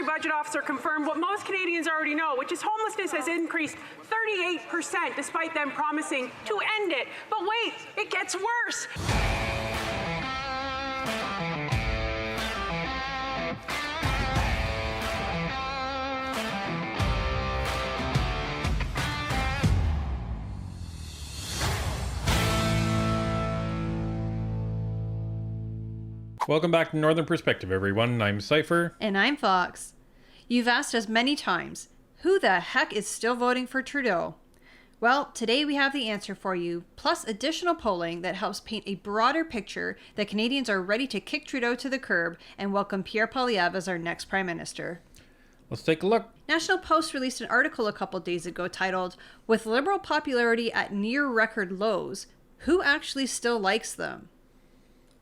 budget officer confirmed what most Canadians already know, which is homelessness has increased 38% despite them promising to end it. But wait, it gets worse. Welcome back to Northern Perspective, everyone. I'm Cypher. And I'm Fox. You've asked us many times, who the heck is still voting for Trudeau? Well, today we have the answer for you, plus additional polling that helps paint a broader picture that Canadians are ready to kick Trudeau to the curb and welcome Pierre Poilievre as our next Prime Minister. Let's take a look. National Post released an article a couple days ago titled, "With Liberal popularity at near record lows, who actually still likes them?"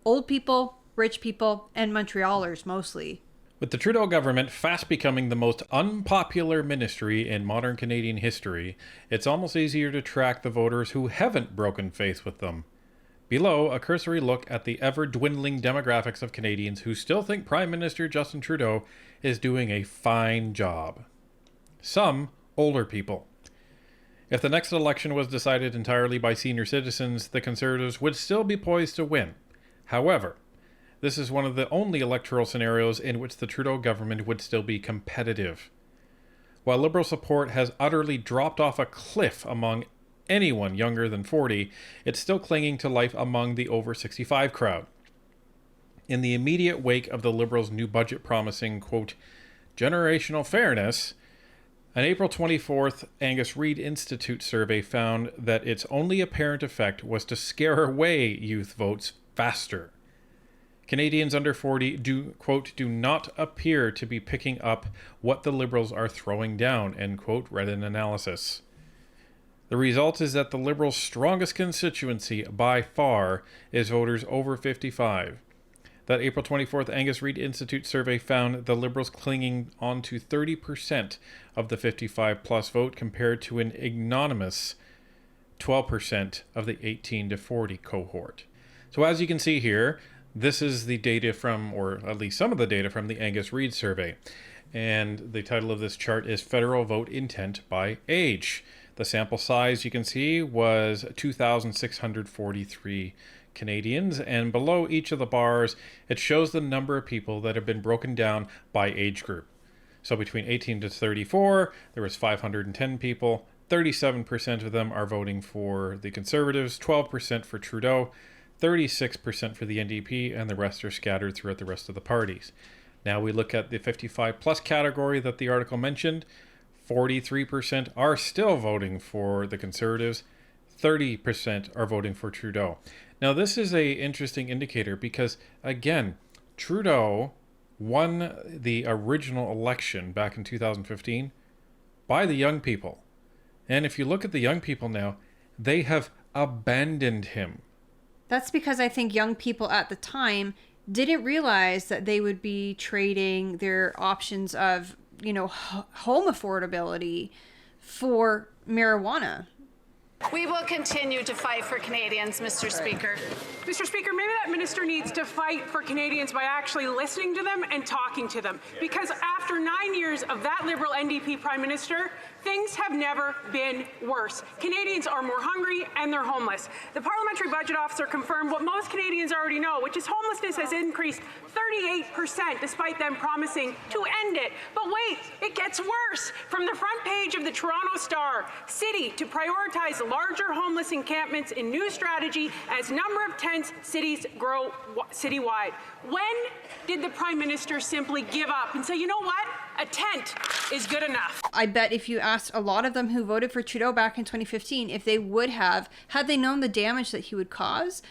Old people, rich people, and Montrealers mostly. With the Trudeau government fast becoming the most unpopular ministry in modern Canadian history, it's almost easier to track the voters who haven't broken faith with them. Below, a cursory look at the ever-dwindling demographics of Canadians who still think Prime Minister Justin Trudeau is doing a fine job. Some, older people. If the next election was decided entirely by senior citizens, the Conservatives would still be poised to win. However, this is one of the only electoral scenarios in which the Trudeau government would still be competitive. While Liberal support has utterly dropped off a cliff among anyone younger than 40, it's still clinging to life among the over 65 crowd. In the immediate wake of the Liberals' new budget promising, quote, generational fairness, an April 24th Angus Reid Institute survey found that its only apparent effect was to scare away youth votes faster. Canadians under 40 do not appear to be picking up what the Liberals are throwing down, end quote, read an analysis. The result is that the Liberals' strongest constituency by far is voters over 55. That April 24th Angus Reid Institute survey found the Liberals clinging on to 30% of the 55-plus vote compared to an ignominious 12% of the 18 to 40 cohort. So as you can see here, this is the data from, or at least some of the data from the Angus Reid survey. And the title of this chart is Federal Vote Intent by Age. The sample size you can see was 2,643 Canadians. And below each of the bars, it shows the number of people that have been broken down by age group. So between 18 to 34, there was 510 people. 37% of them are voting for the Conservatives, 12% for Trudeau, 36% for the NDP, and the rest are scattered throughout the rest of the parties. Now we look at the 55 plus category that the article mentioned. 43% are still voting for the Conservatives. 30% are voting for Trudeau. Now this is an interesting indicator because, again, Trudeau won the original election back in 2015 by the young people. And if you look at the young people now, they have abandoned him. That's because I think young people at the time didn't realize that they would be trading their options of, home affordability for marijuana. We will continue to fight for Canadians, Mr. Speaker. Mr. Speaker, maybe that minister needs to fight for Canadians by actually listening to them and talking to them. Because after 9 years of that Liberal NDP Prime Minister, things have never been worse. Canadians are more hungry and they're homeless. The parliamentary budget officer confirmed what most Canadians already know, which is homelessness has increased 38% despite them promising to end it. But wait, it gets worse. From the front page of the Toronto Star, City to prioritize larger homeless encampments in new strategy as number of tents cities grow citywide. When did the Prime Minister simply give up and say, you know what? A tent is good enough? I bet if you asked a lot of them who voted for Trudeau back in 2015, if they would have, had they known the damage that he would cause,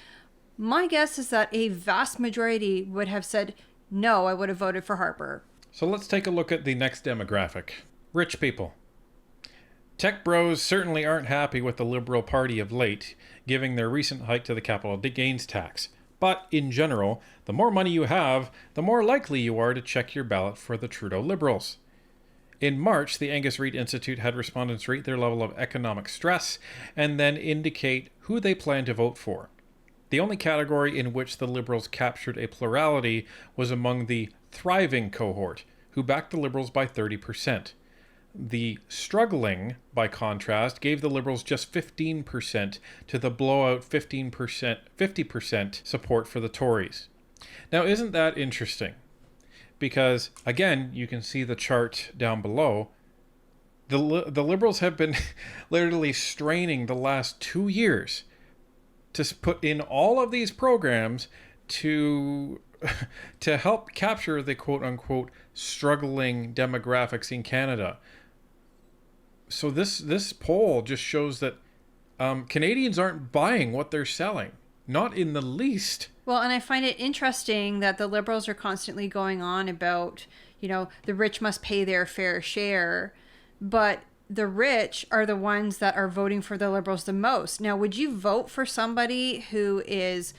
my guess is that a vast majority would have said, no, I would have voted for Harper. So let's take a look at the next demographic. Rich people. Tech bros certainly aren't happy with the Liberal Party of late, giving their recent hike to the capital gains tax. But in general, the more money you have, the more likely you are to check your ballot for the Trudeau Liberals. In March, the Angus Reid Institute had respondents rate their level of economic stress and then indicate who they plan to vote for. The only category in which the Liberals captured a plurality was among the thriving cohort, who backed the Liberals by 30%. The struggling, by contrast, gave the Liberals just 15% to the blowout 50% support for the Tories. Now, isn't that interesting? Because, again, you can see the chart down below. The Liberals have been literally straining the last 2 years to put in all of these programs to help capture the quote-unquote struggling demographics in Canada. So this poll just shows that Canadians aren't buying what they're selling. Not in the least. Well, and I find it interesting that the Liberals are constantly going on about, the rich must pay their fair share, but the rich are the ones that are voting for the Liberals the most. Now, would you vote for somebody who is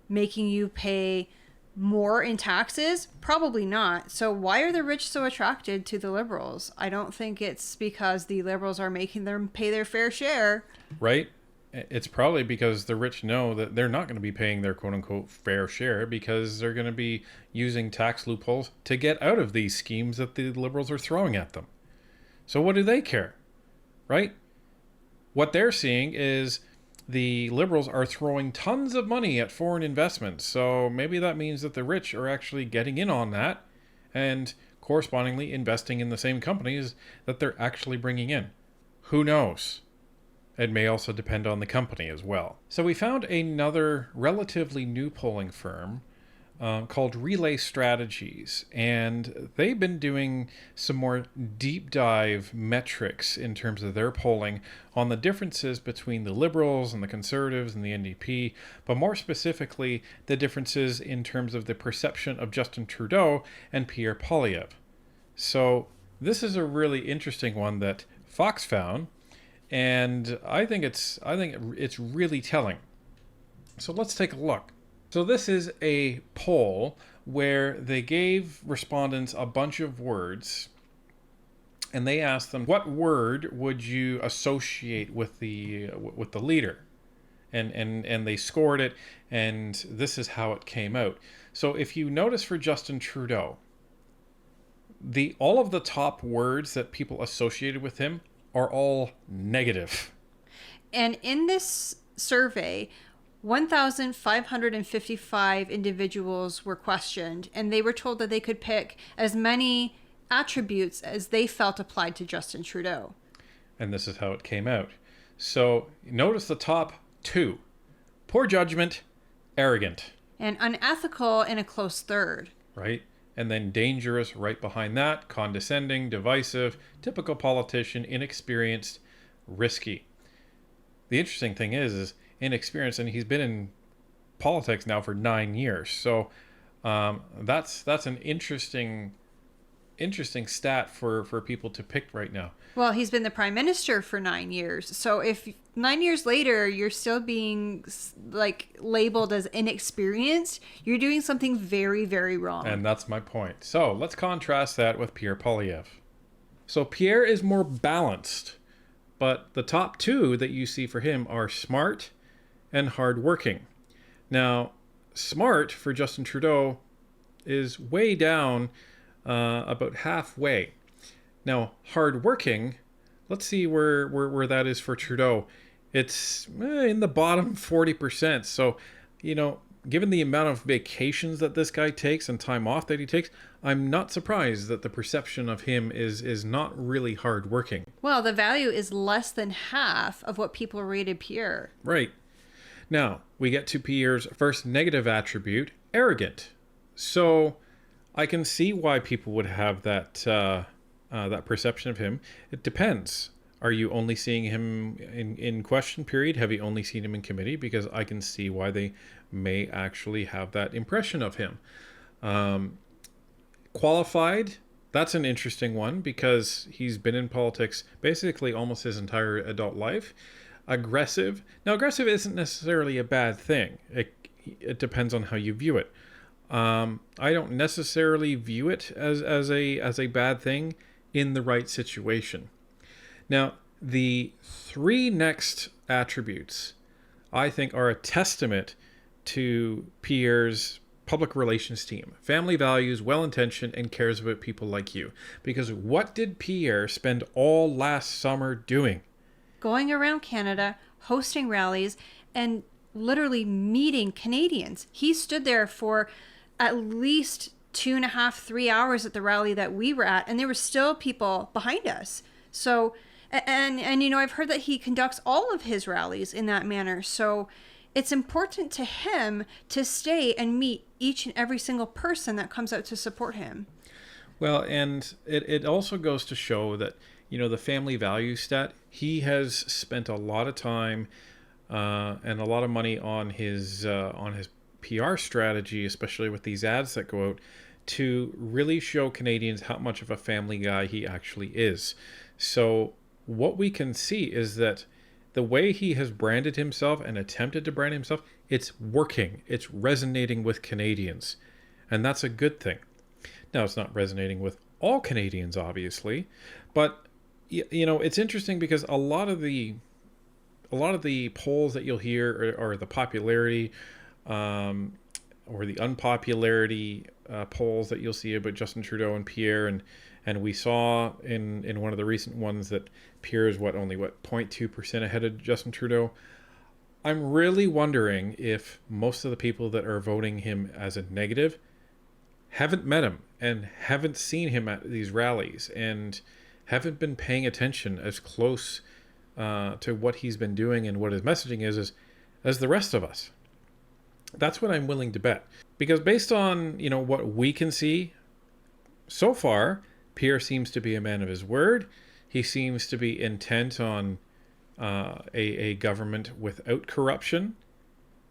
making you pay more in taxes? Probably not. So why are the rich so attracted to the Liberals? I don't think it's because the Liberals are making them pay their fair share. Right? It's probably because the rich know that they're not going to be paying their quote-unquote fair share because they're going to be using tax loopholes to get out of these schemes that the Liberals are throwing at them. So what do they care? Right? What they're seeing is the Liberals are throwing tons of money at foreign investments. So maybe that means that the rich are actually getting in on that and correspondingly investing in the same companies that they're actually bringing in. Who knows? It may also depend on the company as well. So we found another relatively new polling firm called Relay Strategies, and they've been doing some more deep dive metrics in terms of their polling on the differences between the Liberals and the Conservatives and the NDP, but more specifically the differences in terms of the perception of Justin Trudeau and Pierre Poilievre. So this is a really interesting one that Fox found, and I think it's really telling. So let's take a look. So this is a poll where they gave respondents a bunch of words and they asked them, what word would you associate with the leader? And they scored it, and this is how it came out. So if you notice for Justin Trudeau, all of the top words that people associated with him are all negative. And in this survey, 1,555 individuals were questioned, and they were told that they could pick as many attributes as they felt applied to Justin Trudeau. And this is how it came out. So notice the top two: poor judgment, arrogant. And unethical in a close third. Right? And then dangerous right behind that, condescending, divisive, typical politician, inexperienced, risky. The interesting thing is inexperienced, and he's been in politics now for 9 years. So that's an interesting stat for people to pick right now. Well, he's been the prime minister for 9 years. So if 9 years later you're still being labeled as inexperienced, you're doing something very, very wrong. And that's my point. So let's contrast that with Pierre Poilievre. So Pierre is more balanced, but the top two that you see for him are smart and hardworking. Now, smart for Justin Trudeau is way down, about halfway. Now, hardworking, let's see where that is for Trudeau. It's in the bottom 40%. So, given the amount of vacations that this guy takes and time off that he takes, I'm not surprised that the perception of him is not really hardworking. Well, the value is less than half of what people rated Pierre. Right. Now, we get to Pierre's first negative attribute, arrogant. So, I can see why people would have that perception of him. It depends. Are you only seeing him in question period? Have you only seen him in committee? Because I can see why they may actually have that impression of him. Qualified, that's an interesting one because he's been in politics basically almost his entire adult life. Aggressive. Now, aggressive isn't necessarily a bad thing. It depends on how you view it. I don't necessarily view it as a bad thing in the right situation. Now, the three next attributes, I think, are a testament to Pierre's public relations team. Family values, well-intentioned, and cares about people like you. Because what did Pierre spend all last summer doing? Going around Canada, hosting rallies, and literally meeting Canadians. He stood there for at least 2.5, 3 hours at the rally that we were at, and there were still people behind us. So, and you know, I've heard that he conducts all of his rallies in that manner. So it's important to him to stay and meet each and every single person that comes out to support him. Well, and it also goes to show that, you know, the family value stat, he has spent a lot of time and a lot of money on his PR strategy, especially with these ads that go out, to really show Canadians how much of a family guy he actually is. So what we can see is that the way he has branded himself and attempted to brand himself, it's working. It's resonating with Canadians. And that's a good thing. Now, it's not resonating with all Canadians, obviously, but you know, it's interesting because a lot of the polls that you'll hear or the popularity or the unpopularity polls that you'll see about Justin Trudeau and Pierre, and we saw in one of the recent ones that Pierre is only 0.2% ahead of Justin Trudeau. I'm really wondering if most of the people that are voting him as a negative haven't met him and haven't seen him at these rallies and haven't been paying attention as close to what he's been doing and what his messaging is as the rest of us. That's what I'm willing to bet. Because based on, you know, what we can see so far, Pierre seems to be a man of his word. He seems to be intent on a government without corruption.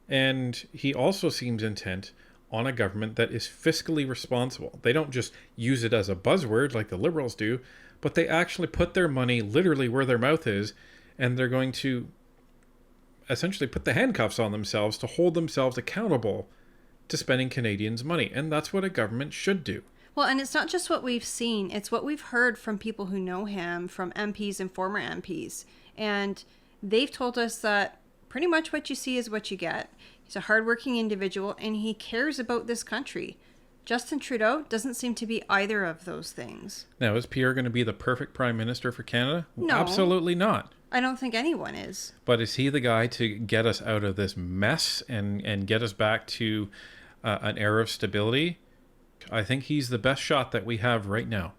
And he also seems intent on a government that is fiscally responsible. They don't just use it as a buzzword like the Liberals do, but they actually put their money literally where their mouth is, and they're going to essentially put the handcuffs on themselves to hold themselves accountable to spending Canadians' money. And that's what a government should do. Well, and it's not just what we've seen, it's what we've heard from people who know him, from MPs and former MPs. And they've told us that pretty much what you see is what you get. He's a hardworking individual and he cares about this country. Justin Trudeau doesn't seem to be either of those things. Now, is Pierre going to be the perfect prime minister for Canada? No. Absolutely not. I don't think anyone is. But is he the guy to get us out of this mess and get us back to an era of stability? I think he's the best shot that we have right now.